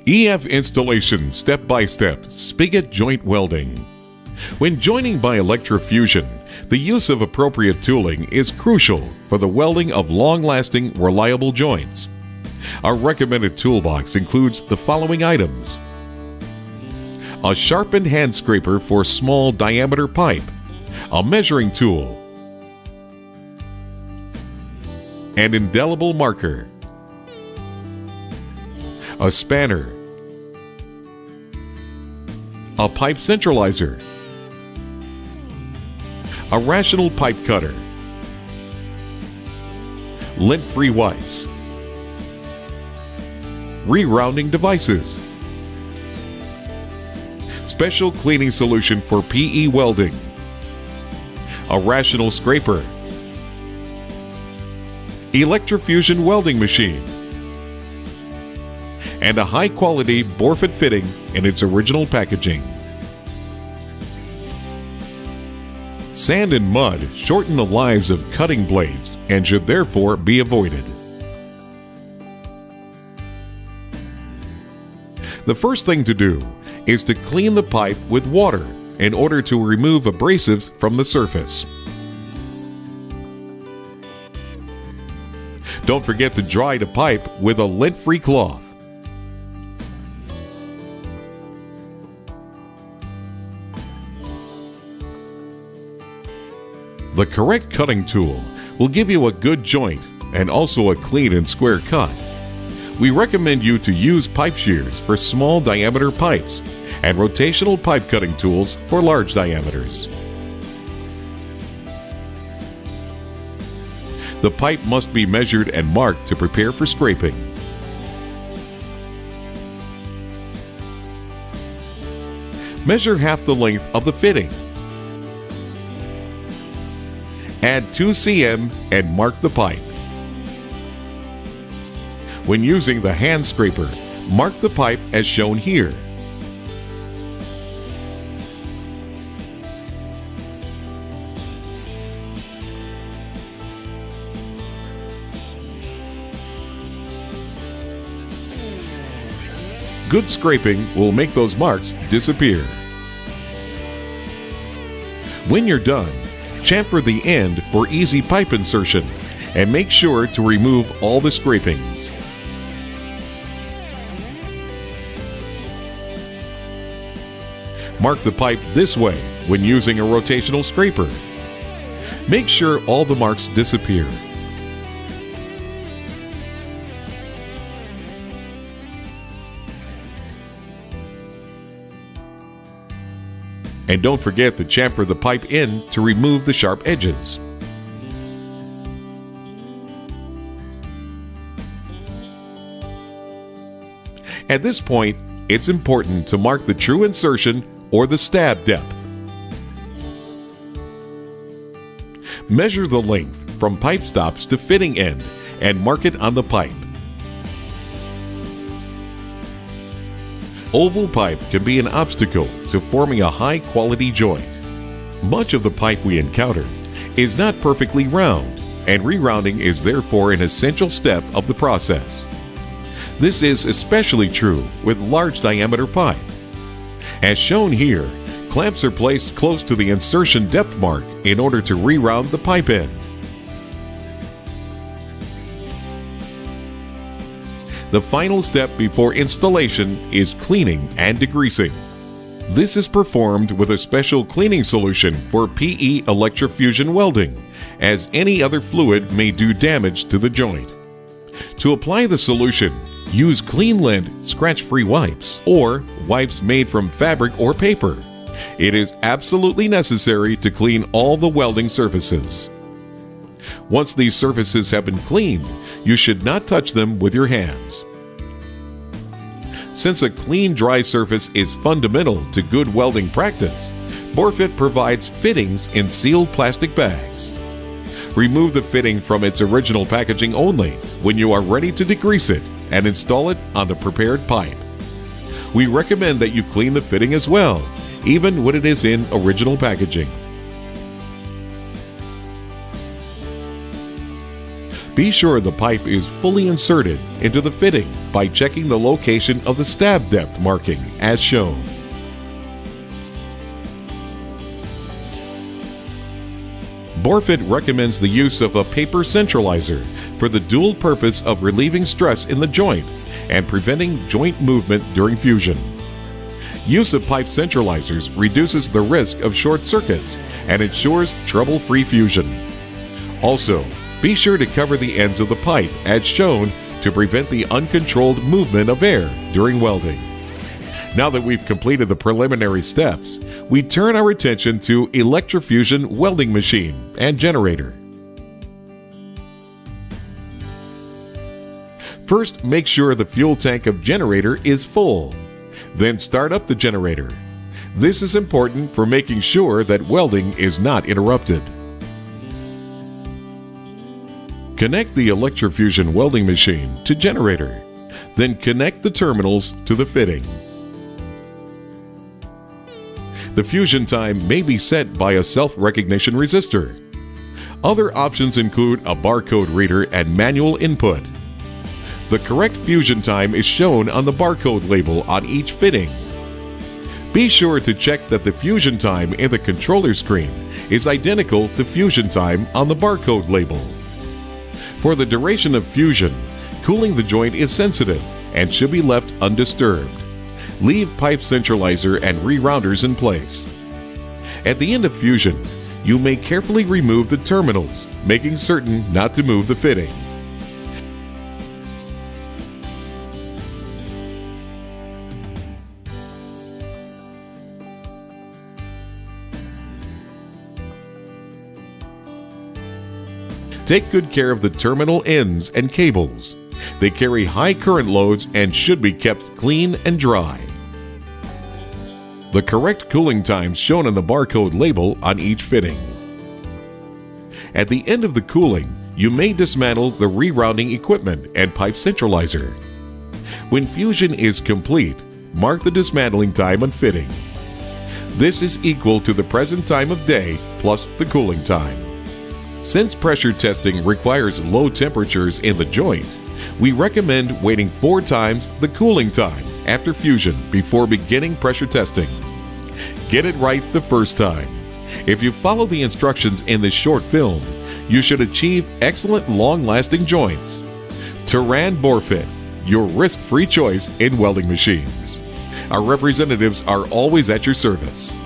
EF installation step-by-step spigot joint welding. When joining by electrofusion, the use of appropriate tooling is crucial for the welding of long-lasting, reliable joints. Our recommended toolbox includes the following items: a sharpened hand scraper for small diameter pipe, a measuring tool, an indelible marker, a spanner, a pipe centralizer, a rational pipe cutter, lint-free wipes, rerounding devices, special cleaning solution for PE welding, a rational scraper, Electrofusion welding machine, and a high-quality bore-fit fitting in its original packaging. Sand and mud shorten the lives of cutting blades and should therefore be avoided. The first thing to do is to clean the pipe with water in order to remove abrasives from the surface. Don't forget to dry the pipe with a lint-free cloth. The correct cutting tool will give you a good joint and also a clean and square cut. We recommend you to use pipe shears for small diameter pipes and rotational pipe cutting tools for large diameters. The pipe must be measured and marked to prepare for scraping. Measure half the length of the fitting. Add 2 cm and mark the pipe. When using the hand scraper, mark the pipe as shown here. Good scraping will make those marks disappear. When you're done, chamfer the end for easy pipe insertion and make sure to remove all the scrapings. Mark the pipe this way when using a rotational scraper. Make sure all the marks disappear. And don't forget to chamfer the pipe in to remove the sharp edges. At this point, it's important to mark the true insertion or the stab depth. Measure the length from pipe stops to fitting end and mark it on the pipe. Oval pipe can be an obstacle to forming a high-quality joint. Much of the pipe we encounter is not perfectly round, and rerounding is therefore an essential step of the process. This is especially true with large diameter pipe. As shown here, clamps are placed close to the insertion depth mark in order to reround the pipe end. The final step before installation is cleaning and degreasing. This is performed with a special cleaning solution for PE electrofusion welding, as any other fluid may do damage to the joint. To apply the solution, use clean lint, scratch-free wipes, or wipes made from fabric or paper. It is absolutely necessary to clean all the welding surfaces. Once these surfaces have been cleaned, you should not touch them with your hands. Since a clean, dry surface is fundamental to good welding practice, BoreFit provides fittings in sealed plastic bags. Remove the fitting from its original packaging only when you are ready to degrease it and install it on the prepared pipe. We recommend that you clean the fitting as well, even when it is in original packaging. Be sure the pipe is fully inserted into the fitting by checking the location of the stab depth marking as shown. BoreFit recommends the use of a paper centralizer for the dual purpose of relieving stress in the joint and preventing joint movement during fusion. Use of pipe centralizers reduces the risk of short circuits and ensures trouble-free fusion. Also, be sure to cover the ends of the pipe as shown to prevent the uncontrolled movement of air during welding. Now that we've completed the preliminary steps, we turn our attention to Electrofusion Welding machine and generator. First, make sure the fuel tank of generator is full. Then start up the generator. This is important for making sure that welding is not interrupted. Connect the Electrofusion welding machine to generator. Then connect the terminals to the fitting. The fusion time may be set by a self-recognition resistor. Other options include a barcode reader and manual input. The correct fusion time is shown on the barcode label on each fitting. Be sure to check that the fusion time in the controller screen is identical to fusion time on the barcode label. For the duration of fusion, cooling the joint is sensitive and should be left undisturbed. Leave pipe centralizer and rerouters in place. At the end of fusion, you may carefully remove the terminals, making certain not to move the fitting. Take good care of the terminal ends and cables. They carry high current loads and should be kept clean and dry. The correct cooling times shown on the barcode label on each fitting. At the end of the cooling, you may dismantle the rerouting equipment and pipe centralizer. When fusion is complete, mark the dismantling time on fitting. This is equal to the present time of day plus the cooling time. Since pressure testing requires low temperatures in the joint, we recommend waiting 4 times the cooling time after fusion before beginning pressure testing. Get it right the first time. If you follow the instructions in this short film, you should achieve excellent long-lasting joints. Turan BoreFit, your risk-free choice in welding machines. Our representatives are always at your service.